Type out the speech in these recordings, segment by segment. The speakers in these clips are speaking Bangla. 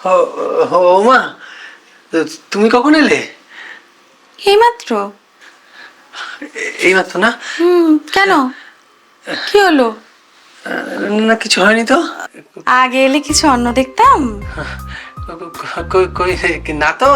ও মা, তুমি কখন এলে? এইমাত্র। এইমাত্র না? কেন, কি হলো? না কিছু হয়নি তো। আগে এলে কিছু অন্য দেখতাম। না তো,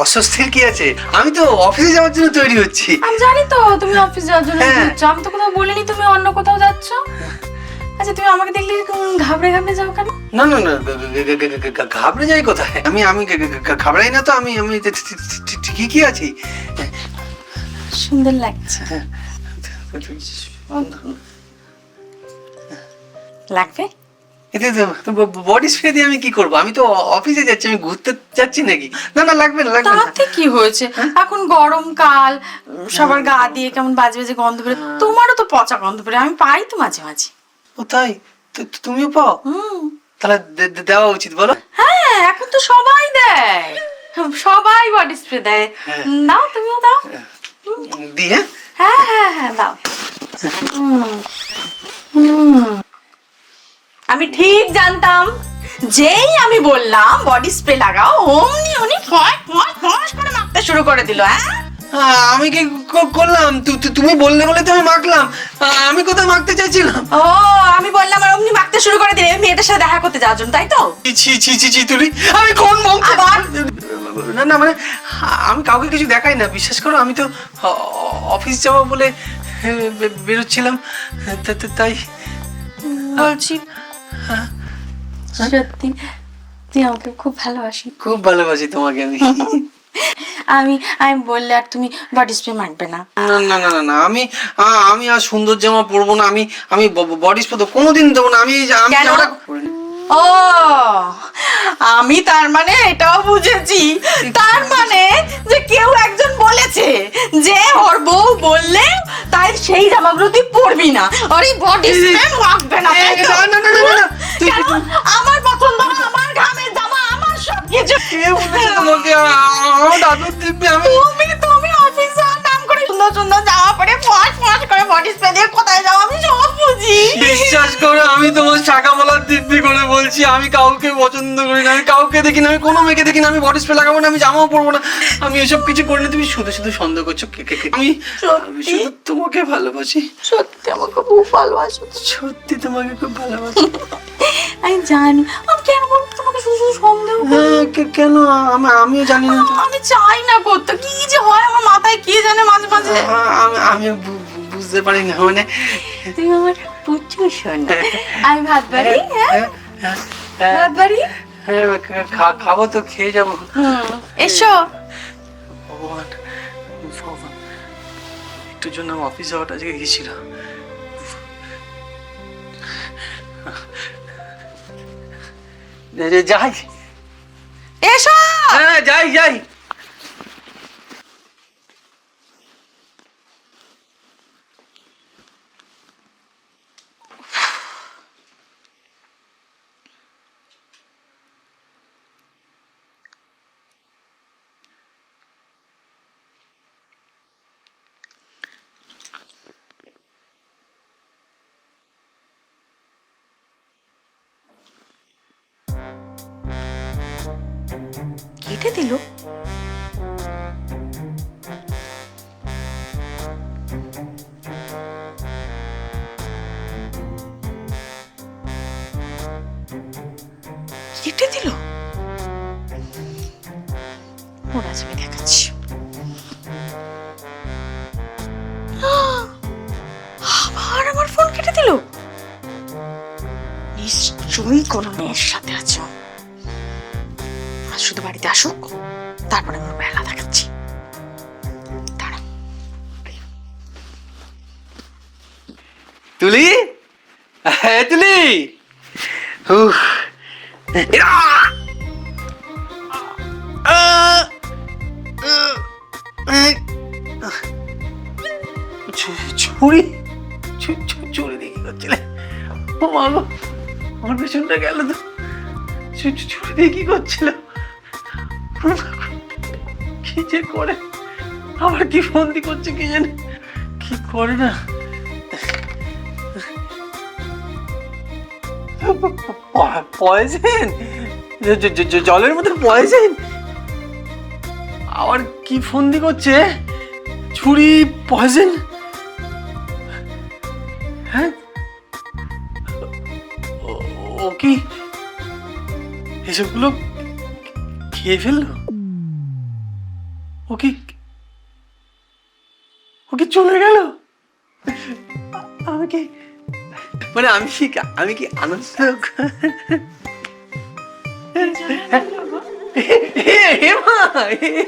অস্বস্তির কি আছে? আমি তো অফিসে যাওয়ার জন্য তৈরি হচ্ছি। আমি জানি তো তুমি অফিস যাওয়ার জন্য হ্যাঁ। যাচ্ছ, আমি তো কোথাও বলিনি তুমি অন্য কোথাও যাচ্ছ। আচ্ছা, তুমি আমাকে দেখলে ঘাবড়ে ঘাবড়ে যাও কেন? না না না, ঘাবড়ে যাই কোথায়? আমি আমি ঘাবড়াই না তো। আমি আমি ঠিকই আছি। সুন্দর লাগছে। লাগবে? বডি স্প্রে দিয়ে আমি কি করবো? আমি তো অফিসে যাচ্ছি, আমি ঘুরতে যাচ্ছি নাকি? না না, লাগবে না লাগবে না। তাতে কি হয়েছে? এখন গরমকাল, সবার গা দিয়ে কেমন বাজে বাজে গন্ধ বেরোয়, তোমারও তো পচা গন্ধ বেরোয়, আমি পাই তো মাঝে মাঝে। ও তাই? তুমিও পাও? তাহলে দেওয়া উচিত বলো। হ্যাঁ, এখন তো সবাই দেয়, সবাই বডি স্প্রে দেয়। দাও, তুমিও দাও। দি? হ্যাঁ হ্যাঁ হ্যাঁ হ্যাঁ, দাও। আমি ঠিক জানতাম, যেই আমি বললাম বডি স্প্রে লাগাও, অমনি উনি ফট ফট ফট করে মাখতে শুরু করে দিল। আমি কি করলাম? তুমি বললে বলে তো আমি মাখলাম। আমি কোথায় মাখতে চাইছিলাম? ও, আমি বললাম আর অমনি মাখতে শুরু করে দিলে মেয়েটার সাথে দেখা করতে যাওয়ার জন্য, তাই তো? ছি ছি ছি ছি তুলি, আমি কোন আবার? না না, মানে আমি কাউকে কিছু দেখাই না, বিশ্বাস করো। আমি তো অফিস যাবো বলে বেরোচ্ছিলাম, তাই বলছি, সত্যি তুই আমাকে খুব ভালোবাসি। খুব ভালোবাসি তোমাকে আমি। আমি আমি বললে আর তুমি বডি স্প্রে মাখবে না? না না না না না, আমি আমি আর সুন্দর জামা পরবো না। আমি আমি বডি স্প্রে তো কোনোদিন দেবো না। আমি আমি কেন? জামাটা ও, আমি তার মানে এটাও বুঝেছি, তার মানে যে কেউ একজন বলেছে যে ওর বউ বললে তাই সেই জামাগুলো তুই পরবি না, আর এই বডি স্প্রে মাখবে না, তাই তো? না না না না না, কেন? আমার পছন্দ, আমার ঘামের জামা, আমার সব কিছু। কে বলেছে তোমাকে? আমার দাদুর দিব্যি আমি। তুমি অফিসে নাম করে সুন্দর সুন্দর জামা পরে ফট ফট করে বডি স্প্রে দিয়ে কোথায় যাও আমি সব বুঝি। বিশ্বাস করো, আমি তোমার শাখা বলার দিব্যি করে বলছি, আমি কাউকে পছন্দ করি না, আমি কাউকে দেখি না, আমি কোনো মেয়েকে দেখি না। আমি বডি স্প্রে লাগাবো না, আমি জামাও পরবো না, আমি এসব কিছু করি না। তুমি শুধু শুধু সন্দেহ করছো। আমি আমি শুধু তোমাকে ভালোবাসি। সত্যি আমাকে খুব ভালোবাসো। সত্যি তোমাকে খুব ভালোবাসি। আমি জানি, আমি কেন বলবো তোমাকে শুধু শুধু সন্দেহ করি? হ্যাঁ, কেন? আমিও জানি না তো। আমি চাই না করতে, কি যে হয় আমার মাথায় কে জানে মাঝে মাঝে। আমি বুঝতে পারি না, মানে তুমি আমার প্রচুর শোনো। আমি ভাত বাড়ি, ভাত বাড়ি। খাবো তো, খেয়ে যাবো। এসো। ভগবান, ভগবান, একটুর জন্য অফিস যাওয়াটা আজকে গেছিল। যাই। এসো। হ্যাঁ, যাই যাই। কেটে দিল। কেটে দিল। ওরা আমি দেখাচ্ছি। আবার আমার ফোন কেটে দিল। নিশ্চয়ই কোনো মেয়ের সাথে আছো। শুধু বাড়িতে আসুক, তারপরে আমি বেলা দেখাচ্ছি। দাঁড়া। তুলি, হ্যাঁ তুলি। ছুরি ছুরি দিয়ে কি করছিলে? ও মা গো, আমার পেছনটা গেল তো। ছুরি দিয়ে কি করছিল? কি যে করে, আবার কি ফন্দি করছে কি জানে, কি করে না। পয়জন জলের মধ্যে পয়সেন আবার কি ফন্দি করছে? ছুরি পয়সেন? হ্যাঁ, ও কি এসবগুলো খেয়ে ফেললো? ও কি চলে গেল? আমি কি মানে আমি কি আনন্দ?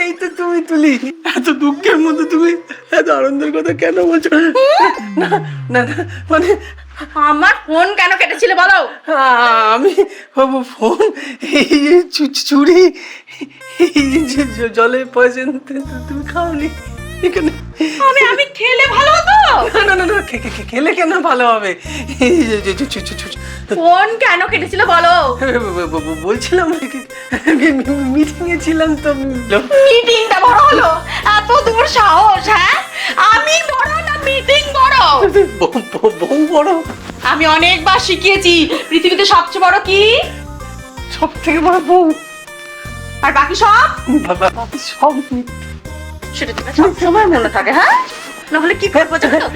এই তো তুমি তুলি, এত দুঃখের মধ্যে তুমি এত আনন্দের কথা কেন বলছো? না না না, মানে আমার ফোন কেন কেটেছিলে বলো? আমি ফোন এই যে চুরি এই যে জলে পয়সেন তুমি খাওনি এখানে? আমি খেলে ভালো হতো? না না না, খেলে কেন ভালো হবে? এই ফোন কেন কেটেছিলে বলো? বলছিলাম মিটিং এ ছিলাম তো। মিটিংটা বড় হলো? এত দূর সাহস? হ্যাঁ, আমি বড় না মিটিং বড়? বউ বড়? আমি অনেকবার শিখিয়েছি পৃথিবীতে সবচেয়ে বড় কি? সব থেকে বড় বউ, আর বাকি সব বাকি সব সেটা তোমার সবসময় মনে থাকে। হ্যাঁ, নাহলে কি করবো জানো?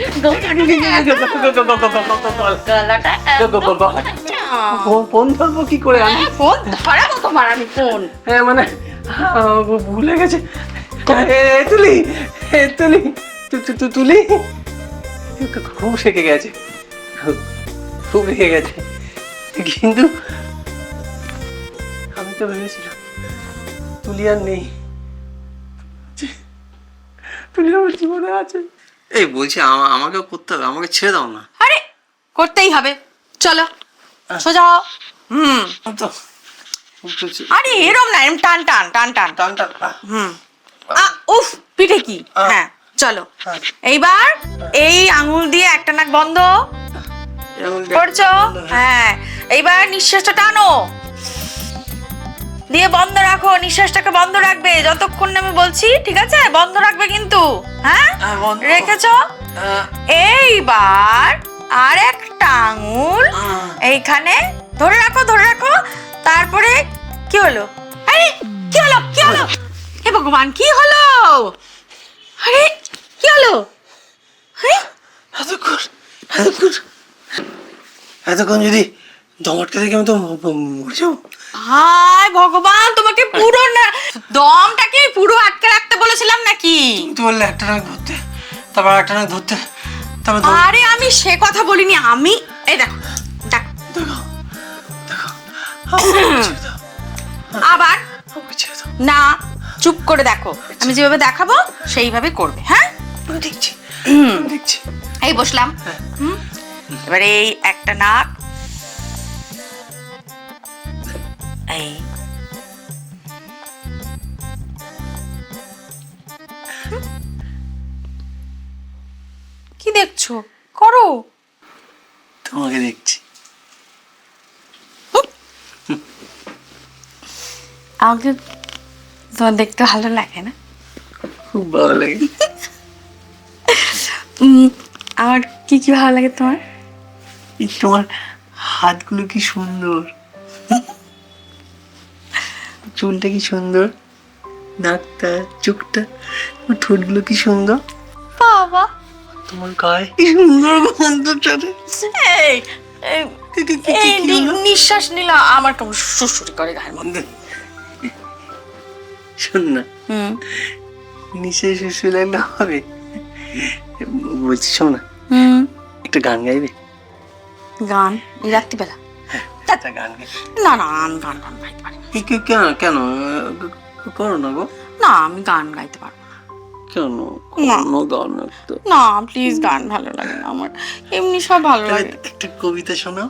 ফোন ধরবো কি করে আমি? ফোন ধরাবো তোমার আমি ফোন। হ্যাঁ মানে ভুলে গেছে। তুলি তুলি তুলি খুব শেখে গেছে, খুব রেখে গেছে, কিন্তু আমি তো ভেবেছিলাম তুলি আর নেই, তুলি আমার জীবনে আছে। এই বলছি আমাকেও করতে হবে, আমাকে ছেড়ে দাও না। আরে করতেই হবে, চলো সোজা হও। তো আরে এরম না, এরম টান টান টান টান টান টান। উফ, পিঠে কি? হ্যাঁ চলো, এইবার এই আঙুল দিয়ে একটা নাক বন্ধ করছো। হ্যাঁ, এইবার নিঃশ্বাসটা টানো, দিয়ে বন্ধ রাখো। নিঃশ্বাসটাকে বন্ধ রাখবে যতক্ষণ না আমি বলছি, ঠিক আছে? বন্ধ রাখবে কিন্তু। হ্যাঁ, রেখেছো? এইবার আর একটা আঙুল এইখানে ধরে রাখো, ধরে রাখো। তারপরে কি হলো? আরে কি হলো? কি হলো? হে ভগবান, কি হলো? আরে কি হলো? এতক্ষণ যদি দম আটকে থাকে আমি তো মরে যাবো। হায় ভগবান, তোমাকে পুরো না দমটাকে পুরো আটকে রাখতে বলেছিলাম নাকি? তুমি তো বললে একটা নাক ধরতে, তারপর একটা নাক ধরতে, তারপর আরে আমি সে কথা বলিনি। আমি এই দেখো দেখো দেখো দেখো আবার ছেড়ে দাও। না, চুপ করে দেখো, আমি যেভাবে দেখাবো সেইভাবে করবে। হ্যাঁ, আমি দেখছি, দেখছি। এই বসলাম। এবার এই একটা নাক, এই কি দেখছো? করো। তোমাকে দেখছি। আমাকে তোমার দেখতে ভালো লাগে না? খুব ভালো লাগে। আমার কি কি ভালো লাগে তোমার? তোমার হাতগুলো কি সুন্দর, চুলটা কি সুন্দর, নাকটা, চোখটা, তোমার ঠোঁটগুলো কি সুন্দর, বাবা তোমার গায়ে কি সুন্দর গন্ধ চলে। এই নিঃশ্বাস নিলা আমার কেমন সুরসুরি করে গায়ের মধ্যে। শোন না, নিশ্চয়ই সুশ্রী লাগলে হবে। বলছি শোন না, একটা গান গাইবে? গান এই রাত্রিবেলা? একটা গান গাই। না না, আমি গান গান গাইতে পারি না। কেন কেন করো না গো? না, আমি গান গাইতে পারবো না। কেন? গান একটা না প্লিজ, গান ভালো লাগে না আমার, এমনি সব ভালো লাগে। একটা কবিতা শোনাও,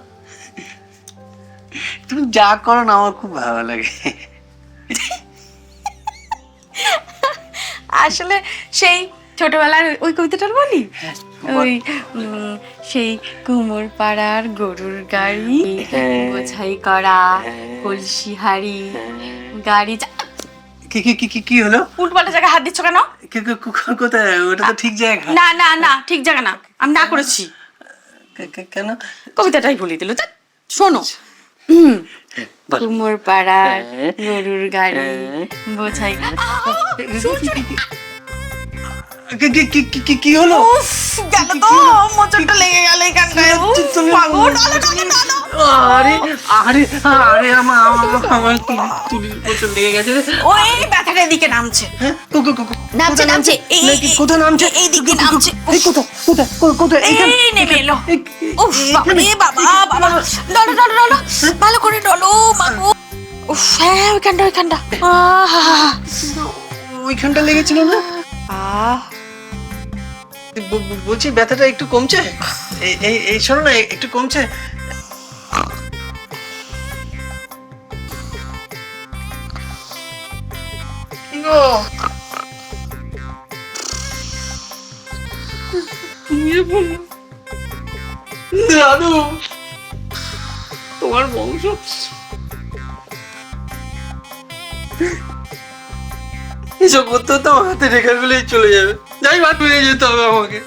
তুমি যা করো না আমার খুব ভালো লাগে। আসলে সেই ছোটবেলার ওই কবিতাটার বলি, ওই সেই কুমোর পাড়ার গরুর গাড়ি বোঝাই করা কলসি হাড়ি গাড়ি। কি কি কি কি হলো? উল্টোপাল্টা জায়গায় হাত দিচ্ছ কেন? কোথায়? ওটা তো ঠিক জায়গা। না না না, ঠিক জায়গা না, আমি না করেছি। কেন? কবিতাটাই বলে দিল। শোনো, বল। কুমোর পাড়ার হ্যাঁ। গরুর গাড়ি হ্যাঁ। বোঝাই কি হলো? উফ, গেল তো মোচড়টা লেগে গেল এখানটায় উফ, পাগল, ডালো, ডালো, ডালো। আরে আরে আরে আমার তুলির প্রচুর লেগে গেছে রে। ওই ব্যথাটা এদিকে নামছে হ্যাঁ? নামছে নামছে কোথায় নামছে? এই দিক দিয়ে নামছে এই কোথায় কোথায় এখানে? এই নেমে এলো এই- উফ বাবারে বাবা বাবা ডলো ডলো ডলো ভালো করে ডলো মাগো উফ হ্যাঁ ওইখানটা আহা ওইখানটা লেগেছিল না? আহ বলছি ব্যথাটা একটু কমছে? এই এই এই শোনো না, একটু কমছে? গো দাদু, তোমার বংশ এসব করতে হতো, আমার হাতে রেখাগুলোই চলে যাবে। যাই ভাত পেয়ে যেতে হবে আমাকে।